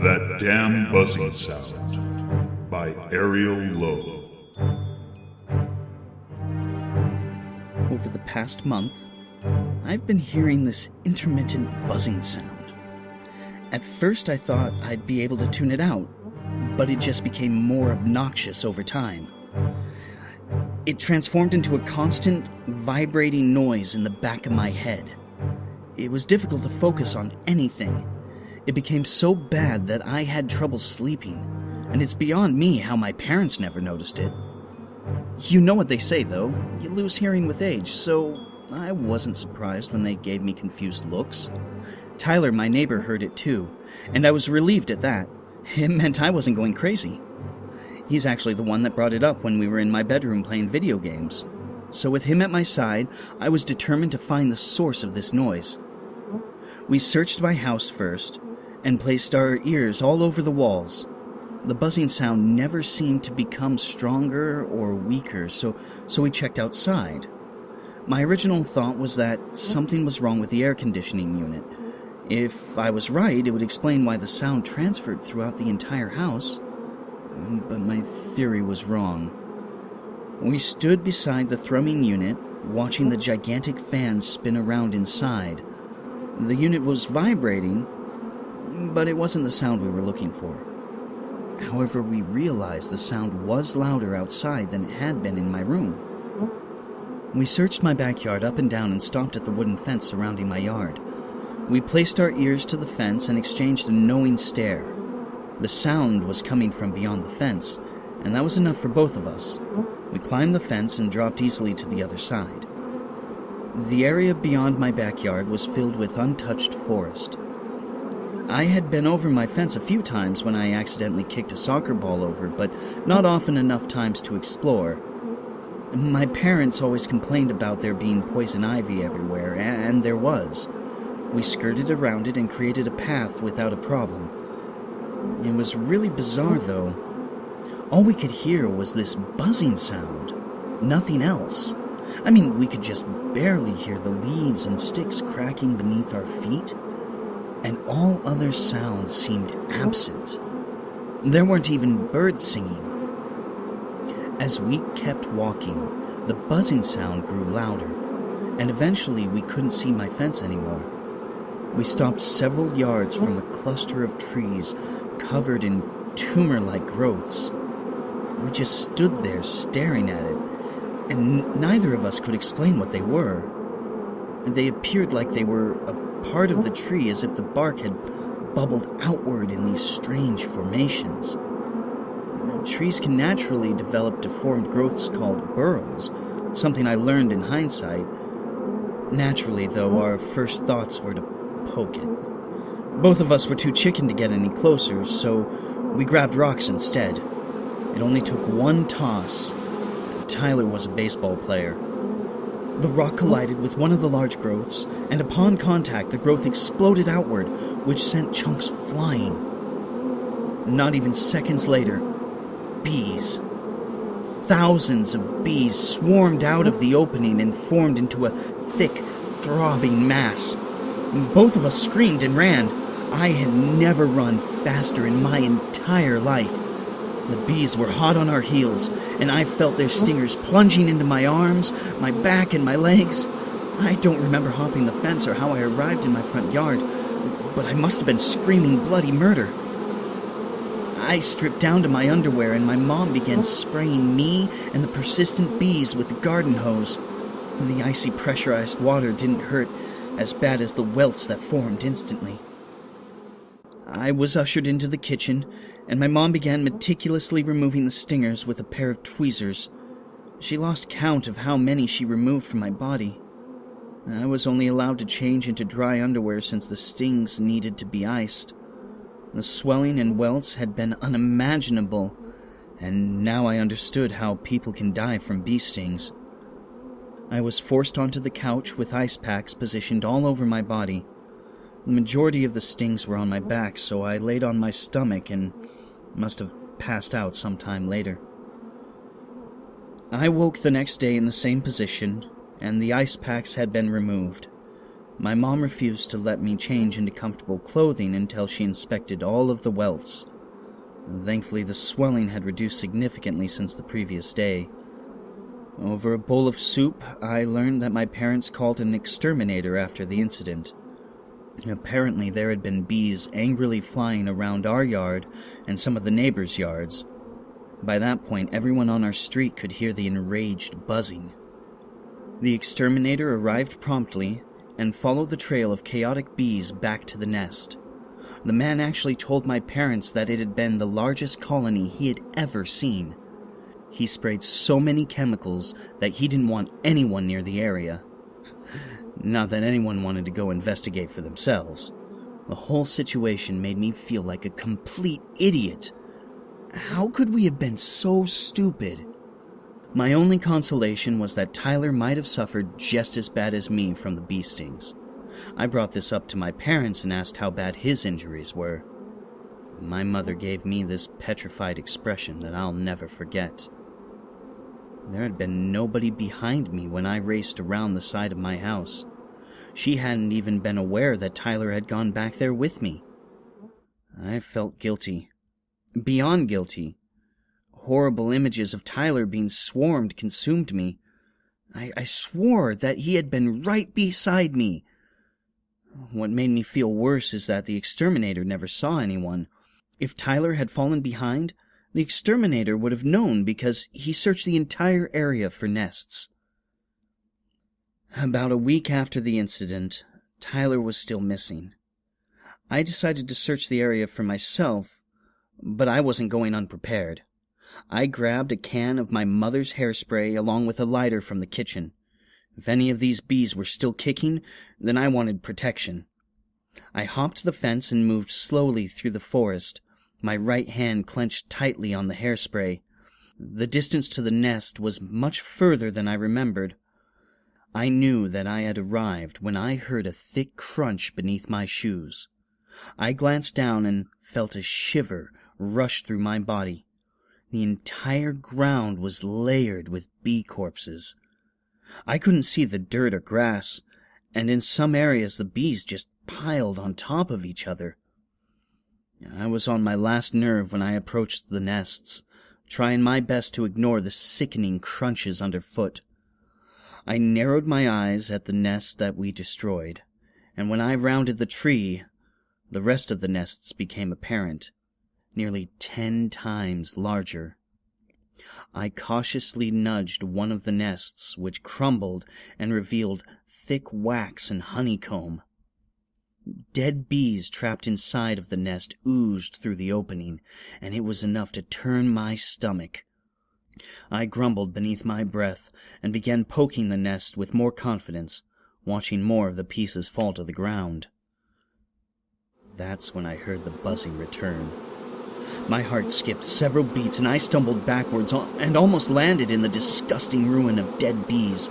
That Damn Buzzing Sound by Ariel Lowe. Over the past month, I've been hearing this intermittent buzzing sound. At first I thought I'd be able to tune it out, but it just became more obnoxious over time. It transformed into a constant, vibrating noise in the back of my head. It was difficult to focus on anything. It became so bad that I had trouble sleeping, and it's beyond me how my parents never noticed it. You know what they say, though. You lose hearing with age, so I wasn't surprised when they gave me confused looks. Tyler, my neighbor, heard it too, and I was relieved at that. It meant I wasn't going crazy. He's actually the one that brought it up when we were in my bedroom playing video games. So with him at my side, I was determined to find the source of this noise. We searched my house first, and placed our ears all over the walls. The buzzing sound never seemed to become stronger or weaker, so we checked outside. My original thought was that something was wrong with the air conditioning unit. If I was right, it would explain why the sound transferred throughout the entire house. But my theory was wrong. We stood beside the thrumming unit, watching the gigantic fan spin around inside. The unit was vibrating, but it wasn't the sound we were looking for. However, we realized the sound was louder outside than it had been in my room. We searched my backyard up and down and stopped at the wooden fence surrounding my yard. We placed our ears to the fence and exchanged a knowing stare. The sound was coming from beyond the fence, and that was enough for both of us. We climbed the fence and dropped easily to the other side. The area beyond my backyard was filled with untouched forest. I had been over my fence a few times when I accidentally kicked a soccer ball over, but not often enough times to explore. My parents always complained about there being poison ivy everywhere, and there was. We skirted around it and created a path without a problem. It was really bizarre, though. All we could hear was this buzzing sound. Nothing else. I mean, we could just barely hear the leaves and sticks cracking beneath our feet, and all other sounds seemed absent. There weren't even birds singing. As we kept walking, the buzzing sound grew louder, and eventually we couldn't see my fence anymore. We stopped several yards from a cluster of trees covered in tumor-like growths. We just stood there staring at it, and neither of us could explain what they were. They appeared like they were a part of the tree, as if the bark had bubbled outward in these strange formations. Trees can naturally develop deformed growths called burrows, something I learned in hindsight. Naturally, though, our first thoughts were to poke it. Both of us were too chicken to get any closer, so we grabbed rocks instead. It only took one toss. Tyler was a baseball player. The rock collided with one of the large growths, and upon contact, the growth exploded outward, which sent chunks flying. Not even seconds later, bees. Thousands of bees swarmed out of the opening and formed into a thick, throbbing mass. Both of us screamed and ran. I had never run faster in my entire life. The bees were hot on our heels, and I felt their stingers plunging into my arms, my back, and my legs. I don't remember hopping the fence or how I arrived in my front yard, but I must have been screaming bloody murder. I stripped down to my underwear, and my mom began spraying me and the persistent bees with the garden hose. The icy pressurized water didn't hurt as bad as the welts that formed instantly. I was ushered into the kitchen, and my mom began meticulously removing the stingers with a pair of tweezers. She lost count of how many she removed from my body. I was only allowed to change into dry underwear since the stings needed to be iced. The swelling and welts had been unimaginable, and now I understood how people can die from bee stings. I was forced onto the couch with ice packs positioned all over my body. The majority of the stings were on my back, so I laid on my stomach and must have passed out sometime later. I woke the next day in the same position, and the ice packs had been removed. My mom refused to let me change into comfortable clothing until she inspected all of the welts. Thankfully, the swelling had reduced significantly since the previous day. Over a bowl of soup, I learned that my parents called an exterminator after the incident. Apparently, there had been bees angrily flying around our yard and some of the neighbors' yards. By that point, everyone on our street could hear the enraged buzzing. The exterminator arrived promptly and followed the trail of chaotic bees back to the nest. The man actually told my parents that it had been the largest colony he had ever seen. He sprayed so many chemicals that he didn't want anyone near the area. Not that anyone wanted to go investigate for themselves. The whole situation made me feel like a complete idiot. How could we have been so stupid? My only consolation was that Tyler might have suffered just as bad as me from the bee stings. I brought this up to my parents and asked how bad his injuries were. My mother gave me this petrified expression that I'll never forget. There had been nobody behind me when I raced around the side of my house. She hadn't even been aware that Tyler had gone back there with me. I felt guilty. Beyond guilty. Horrible images of Tyler being swarmed consumed me. I swore that he had been right beside me. What made me feel worse is that the exterminator never saw anyone. If Tyler had fallen behind, the exterminator would have known because he searched the entire area for nests. About a week after the incident, Tyler was still missing. I decided to search the area for myself, but I wasn't going unprepared. I grabbed a can of my mother's hairspray along with a lighter from the kitchen. If any of these bees were still kicking, then I wanted protection. I hopped the fence and moved slowly through the forest, my right hand clenched tightly on the hairspray. The distance to the nest was much further than I remembered. I knew that I had arrived when I heard a thick crunch beneath my shoes. I glanced down and felt a shiver rush through my body. The entire ground was layered with bee corpses. I couldn't see the dirt or grass, and in some areas the bees just piled on top of each other. I was on my last nerve when I approached the nests, trying my best to ignore the sickening crunches underfoot. I narrowed my eyes at the nest that we destroyed, and when I rounded the tree, the rest of the nests became apparent, nearly 10 times larger. I cautiously nudged one of the nests, which crumbled and revealed thick wax and honeycomb. Dead bees trapped inside of the nest oozed through the opening, and it was enough to turn my stomach. I grumbled beneath my breath and began poking the nest with more confidence, watching more of the pieces fall to the ground. That's when I heard the buzzing return. My heart skipped several beats and I stumbled backwards and almost landed in the disgusting ruin of dead bees.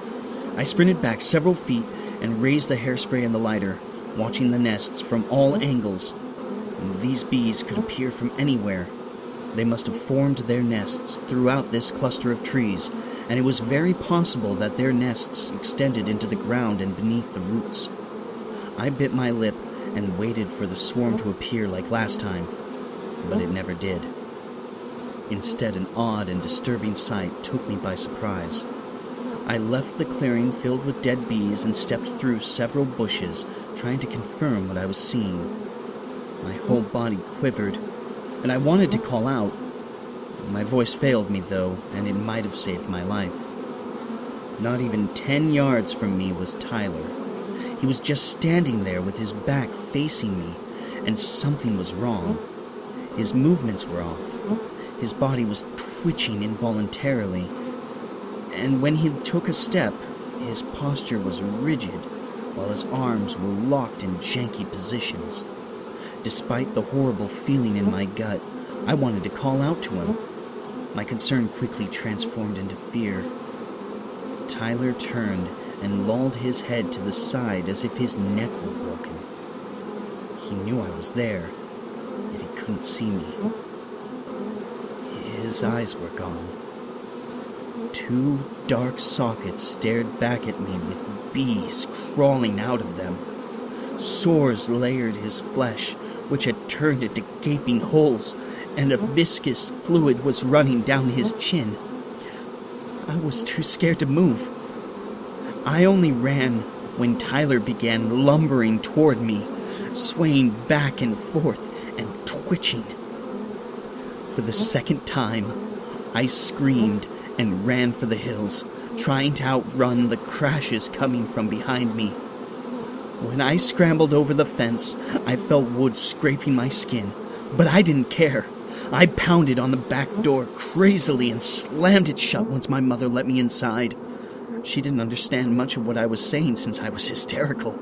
I sprinted back several feet and raised the hairspray and the lighter, watching the nests from all angles. These bees could appear from anywhere. They must have formed their nests throughout this cluster of trees, and it was very possible that their nests extended into the ground and beneath the roots. I bit my lip and waited for the swarm to appear like last time, but it never did. Instead, an odd and disturbing sight took me by surprise. I left the clearing filled with dead bees and stepped through several bushes, trying to confirm what I was seeing. My whole body quivered, and I wanted to call out. My voice failed me, though, and it might have saved my life. Not even 10 yards from me was Tyler. He was just standing there with his back facing me, and something was wrong. His movements were off. His body was twitching involuntarily, and when he took a step, his posture was rigid, while his arms were locked in janky positions. Despite the horrible feeling in my gut, I wanted to call out to him. My concern quickly transformed into fear. Tyler turned and lolled his head to the side as if his neck were broken. He knew I was there, yet he couldn't see me. His eyes were gone. 2 dark sockets stared back at me with bees crawling out of them. Sores layered his flesh, which had turned into gaping holes, and a viscous fluid was running down his chin. I was too scared to move. I only ran when Tyler began lumbering toward me, swaying back and forth and twitching. For the second time, I screamed and ran for the hills, trying to outrun the crashes coming from behind me. When I scrambled over the fence, I felt wood scraping my skin, but I didn't care. I pounded on the back door crazily and slammed it shut once my mother let me inside. She didn't understand much of what I was saying since I was hysterical,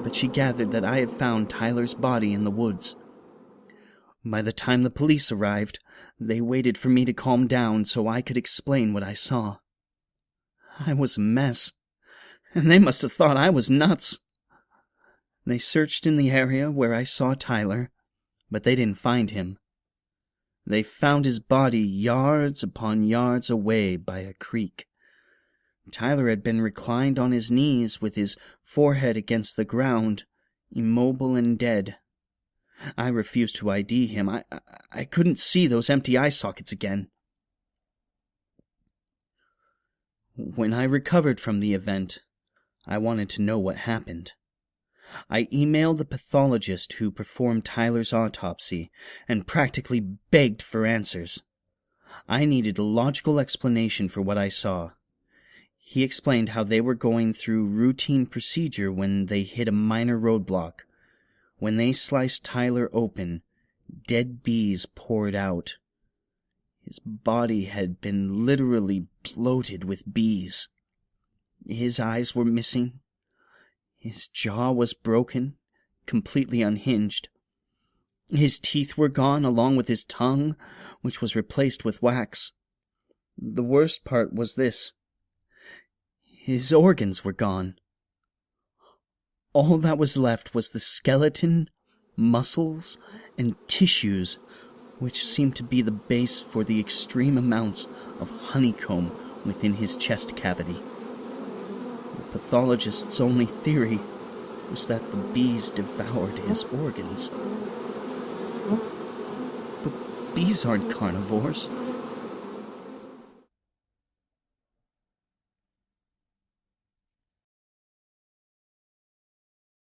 but she gathered that I had found Tyler's body in the woods. By the time the police arrived, they waited for me to calm down so I could explain what I saw. I was a mess, and they must have thought I was nuts. They searched in the area where I saw Tyler, but they didn't find him. They found his body yards upon yards away by a creek. Tyler had been reclined on his knees with his forehead against the ground, immobile and dead. I refused to ID him. I couldn't see those empty eye sockets again. When I recovered from the event, I wanted to know what happened. I emailed the pathologist who performed Tyler's autopsy and practically begged for answers. I needed a logical explanation for what I saw. He explained how they were going through routine procedure when they hit a minor roadblock. When they sliced Tyler open, dead bees poured out. His body had been literally bloated with bees. His eyes were missing. His jaw was broken, completely unhinged. His teeth were gone, along with his tongue, which was replaced with wax. The worst part was this. His organs were gone. All that was left was the skeleton, muscles, and tissues, which seemed to be the base for the extreme amounts of honeycomb within his chest cavity. The pathologist's only theory was that the bees devoured his organs. But bees aren't carnivores.